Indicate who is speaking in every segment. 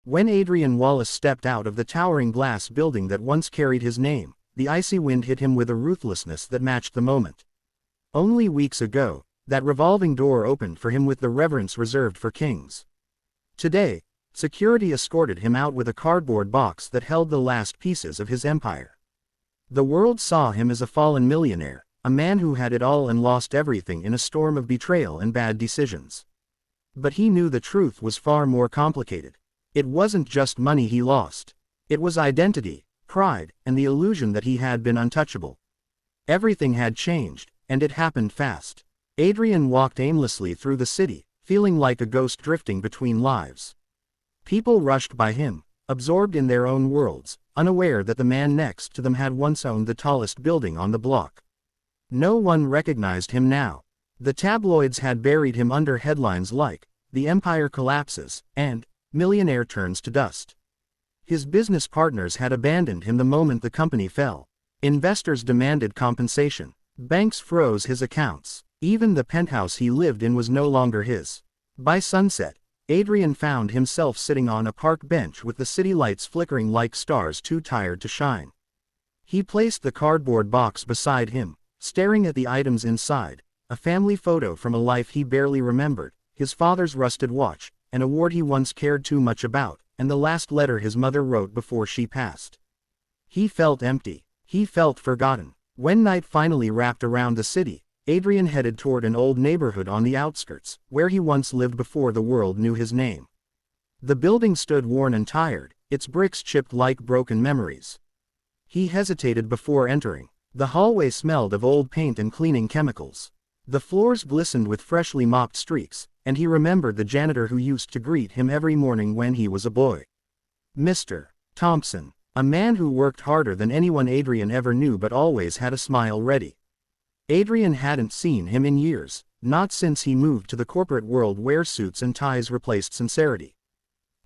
Speaker 1: When Adrian Wallace stepped out of the towering glass building that once carried his name, the icy wind hit him with a ruthlessness that matched the moment. Only weeks ago, that revolving door opened for him with the reverence reserved for kings. Today, security escorted him out with a cardboard box that held the last pieces of his empire. The world saw him as a fallen millionaire, a man who had it all and lost everything in a storm of betrayal and bad decisions. But he knew the truth was far more complicated. It wasn't just money he lost. It was identity, pride, and the illusion that he had been untouchable. Everything had changed, and it happened fast. Adrian walked aimlessly through the city, feeling like a ghost drifting between lives. People rushed by him, absorbed in their own worlds, unaware that the man next to them had once owned the tallest building on the block. No one recognized him now. The tabloids had buried him under headlines like, "The Empire Collapses," and "Millionaire Turns to Dust." His business partners had abandoned him the moment the company fell. Investors demanded compensation. Banks froze his accounts. Even the penthouse he lived in was no longer his. By sunset, Adrian found himself sitting on a park bench with the city lights flickering like stars too tired to shine. He placed the cardboard box beside him, staring at the items inside, a family photo from a life he barely remembered, his father's rusted watch, an award he once cared too much about, and the last letter his mother wrote before she passed. He felt empty. He felt forgotten. When night finally wrapped around the city, Adrian headed toward an old neighborhood on the outskirts, where he once lived before the world knew his name. The building stood worn and tired, its bricks chipped like broken memories. He hesitated before entering. The hallway smelled of old paint and cleaning chemicals. The floors glistened with freshly mopped streaks, and he remembered the janitor who used to greet him every morning when he was a boy. Mr. Thompson, a man who worked harder than anyone Adrian ever knew but always had a smile ready. Adrian hadn't seen him in years, not since he moved to the corporate world where suits and ties replaced sincerity.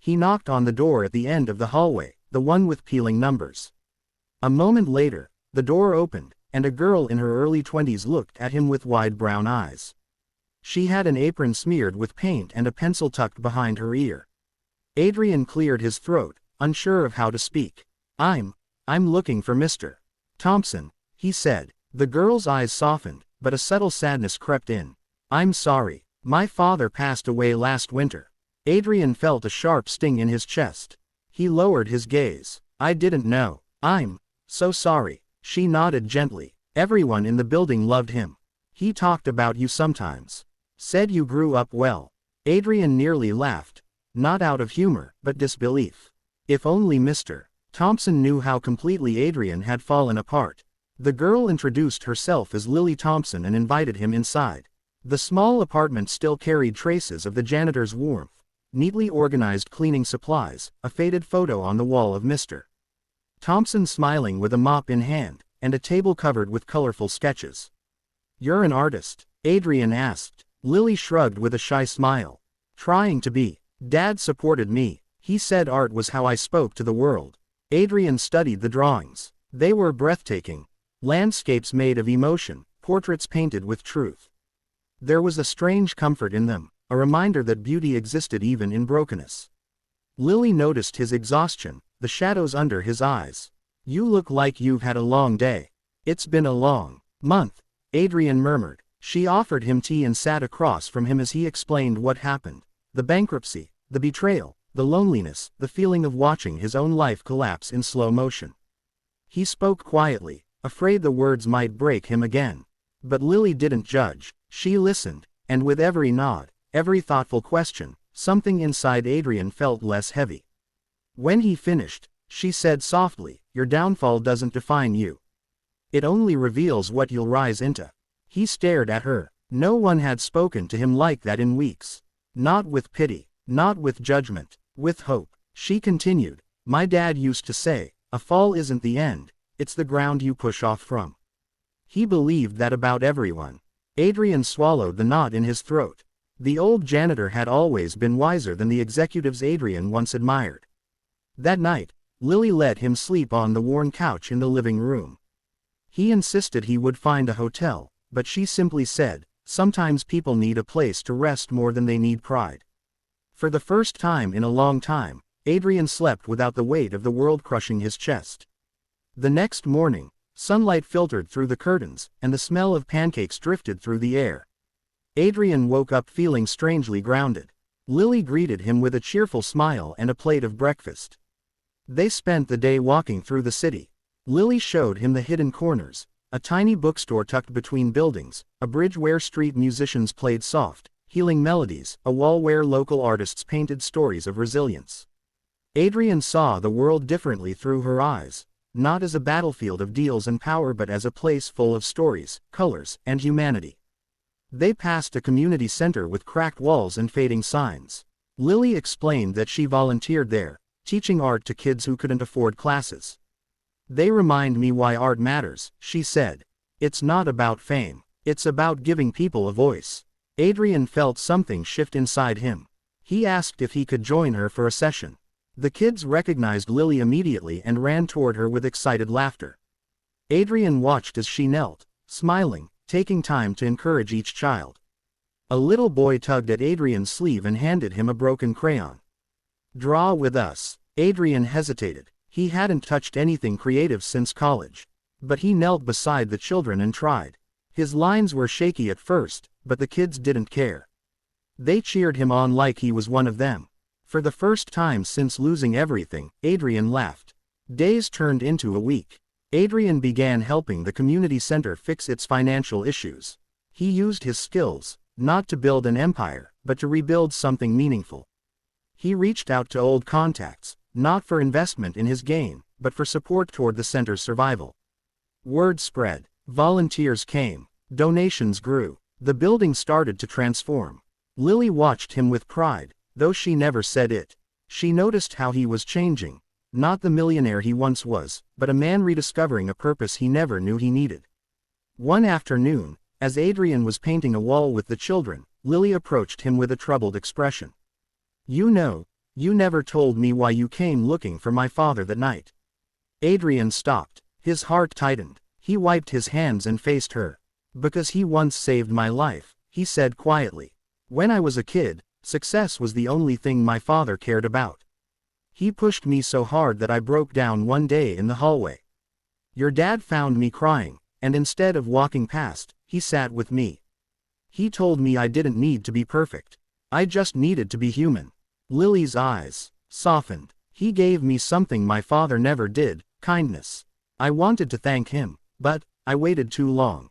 Speaker 1: He knocked on the door at the end of the hallway, the one with peeling numbers. A moment later, the door opened, and a girl in her early 20s looked at him with wide brown eyes. She had an apron smeared with paint and a pencil tucked behind her ear. Adrian cleared his throat, unsure of how to speak. I'm looking for Mr. Thompson," he said. The girl's eyes softened, but a subtle sadness crept in. "I'm sorry. My father passed away last winter." Adrian felt a sharp sting in his chest. He lowered his gaze. "I didn't know. I'm so sorry." She nodded gently. "Everyone in the building loved him. He talked about you sometimes. Said you grew up well." Adrian nearly laughed. Not out of humor, but disbelief. If only Mr. Thompson knew how completely Adrian had fallen apart. The girl introduced herself as Lily Thompson and invited him inside. The small apartment still carried traces of the janitor's warmth, neatly organized cleaning supplies, a faded photo on the wall of Mr. Thompson smiling with a mop in hand, and a table covered with colorful sketches. "You're an artist?" Adrian asked. Lily shrugged with a shy smile. "Trying to be. Dad supported me. He said art was how I spoke to the world." Adrian studied the drawings. They were breathtaking. Landscapes made of emotion, portraits painted with truth. There was a strange comfort in them, a reminder that beauty existed even in brokenness. Lily noticed his exhaustion, the shadows under his eyes. "You look like you've had a long day." "It's been a long month," Adrian murmured. She offered him tea and sat across from him as he explained what happened. The bankruptcy, the betrayal, the loneliness, the feeling of watching his own life collapse in slow motion. He spoke quietly, afraid the words might break him again. But Lily didn't judge. She listened, and with every nod, every thoughtful question, something inside Adrian felt less heavy. When he finished, she said softly, "Your downfall doesn't define you. It only reveals what you'll rise into." He stared at her. No one had spoken to him like that in weeks. Not with pity, not with judgment, with hope. She continued, "My dad used to say, a fall isn't the end, it's the ground you push off from." He believed that about everyone. Adrian swallowed the knot in his throat. The old janitor had always been wiser than the executives Adrian once admired. That night, Lily let him sleep on the worn couch in the living room. He insisted he would find a hotel, but she simply said, "Sometimes people need a place to rest more than they need pride." For the first time in a long time, Adrian slept without the weight of the world crushing his chest. The next morning, sunlight filtered through the curtains, and the smell of pancakes drifted through the air. Adrian woke up feeling strangely grounded. Lily greeted him with a cheerful smile and a plate of breakfast. They spent the day walking through the city. Lily showed him the hidden corners, a tiny bookstore tucked between buildings, a bridge where street musicians played soft, healing melodies, a wall where local artists painted stories of resilience. Adrian saw the world differently through her eyes, not as a battlefield of deals and power but as a place full of stories, colors, and humanity. They passed a community center with cracked walls and fading signs. Lily explained that she volunteered there, teaching art to kids who couldn't afford classes. "They remind me why art matters," she said. "It's not about fame. It's about giving people a voice." Adrian felt something shift inside him. He asked if he could join her for a session. The kids recognized Lily immediately and ran toward her with excited laughter. Adrian watched as she knelt, smiling, taking time to encourage each child. A little boy tugged at Adrian's sleeve and handed him a broken crayon. "Draw with us." Adrian hesitated. He hadn't touched anything creative since college. But he knelt beside the children and tried. His lines were shaky at first, but the kids didn't care. They cheered him on like he was one of them. For the first time since losing everything, Adrian laughed. Days turned into a week. Adrian began helping the community center fix its financial issues. He used his skills, not to build an empire, but to rebuild something meaningful. He reached out to old contacts, not for investment in his gain, but for support toward the center's survival. Word spread. Volunteers came. Donations grew. The building started to transform. Lily watched him with pride, though she never said it. She noticed how he was changing. Not the millionaire he once was, but a man rediscovering a purpose he never knew he needed. One afternoon, as Adrian was painting a wall with the children, Lily approached him with a troubled expression. "You know, you never told me why you came looking for my father that night." Adrian stopped. His heart tightened. He wiped his hands and faced her. "Because he once saved my life," he said quietly. "When I was a kid, success was the only thing my father cared about. He pushed me so hard that I broke down one day in the hallway. Your dad found me crying, and instead of walking past, he sat with me. He told me I didn't need to be perfect. I just needed to be human." Lily's eyes softened. "He gave me something my father never did, kindness. I wanted to thank him, but I waited too long."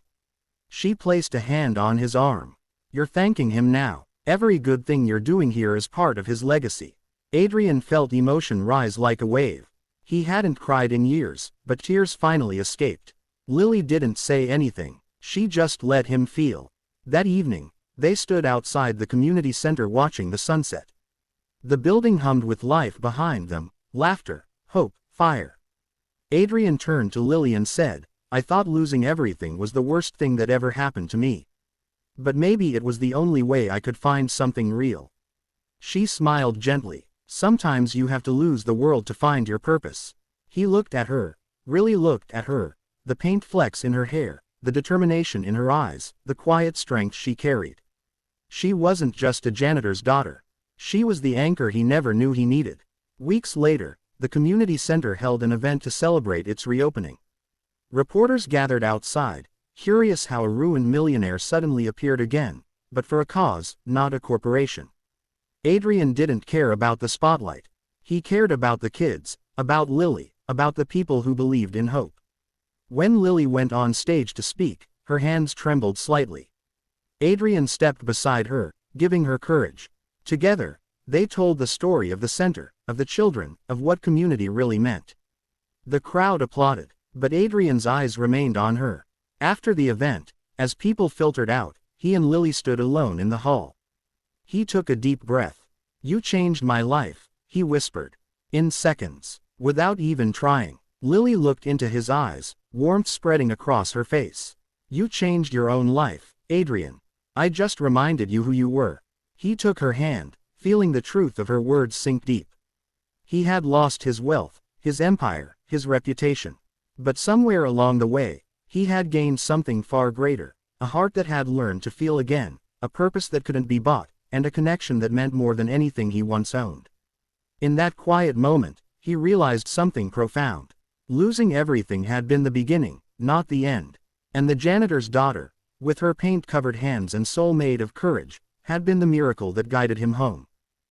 Speaker 1: She placed a hand on his arm. "You're thanking him now. Every good thing you're doing here is part of his legacy." Adrian felt emotion rise like a wave. He hadn't cried in years, but tears finally escaped. Lily didn't say anything. She just let him feel. That evening, they stood outside the community center watching the sunset. The building hummed with life behind them, laughter, hope, fire. Adrian turned to Lily and said, "I thought losing everything was the worst thing that ever happened to me. But maybe it was the only way I could find something real." She smiled gently. "Sometimes you have to lose the world to find your purpose." He looked at her, really looked at her, the paint flecks in her hair, the determination in her eyes, the quiet strength she carried. She wasn't just a janitor's daughter. She was the anchor he never knew he needed. Weeks later, the community center held an event to celebrate its reopening. Reporters gathered outside, curious how a ruined millionaire suddenly appeared again, but for a cause, not a corporation. Adrian didn't care about the spotlight. He cared about the kids, about Lily, about the people who believed in hope. When Lily went on stage to speak, her hands trembled slightly. Adrian stepped beside her, giving her courage. Together, they told the story of the center, of the children, of what community really meant. The crowd applauded, but Adrian's eyes remained on her. After the event, as people filtered out, he and Lily stood alone in the hall. He took a deep breath. "You changed my life," he whispered. In seconds, without even trying, Lily looked into his eyes, warmth spreading across her face. "You changed your own life, Adrian. I just reminded you who you were." He took her hand, feeling the truth of her words sink deep. He had lost his wealth, his empire, his reputation. But somewhere along the way, he had gained something far greater, a heart that had learned to feel again, a purpose that couldn't be bought, and a connection that meant more than anything he once owned. In that quiet moment, he realized something profound. Losing everything had been the beginning, not the end. And the janitor's daughter, with her paint-covered hands and soul made of courage, had been the miracle that guided him home.